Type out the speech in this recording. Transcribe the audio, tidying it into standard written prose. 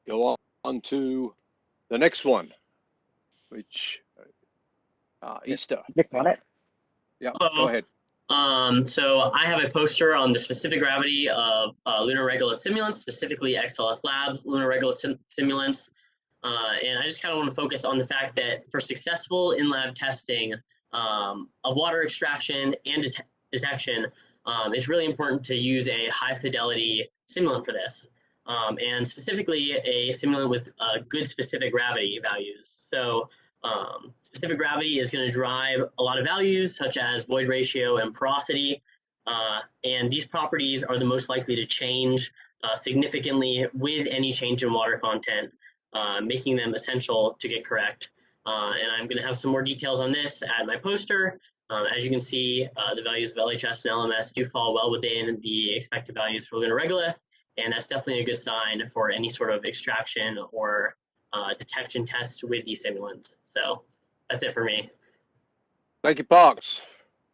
go on to the next one, which Easter. Nick, got it? Yeah, Hello. go ahead. So I have a poster on the specific gravity of Lunar Regolith Simulants, specifically Exolith Lab's Lunar Regolith Simulants. And I just kind of want to focus on the fact that for successful in-lab testing of water extraction and detection, it's really important to use a high-fidelity simulant for this, and specifically a simulant with good specific gravity values. So specific gravity is going to drive a lot of values such as void ratio and porosity, and these properties are the most likely to change significantly with any change in water content, making them essential to get correct. And I'm going to have some more details on this at my poster. As you can see, the values of LHS and LMS do fall well within the expected values for Lunar Regolith, and that's definitely a good sign for any sort of extraction or detection tests with these simulants. So that's it for me. Thank you, Parks.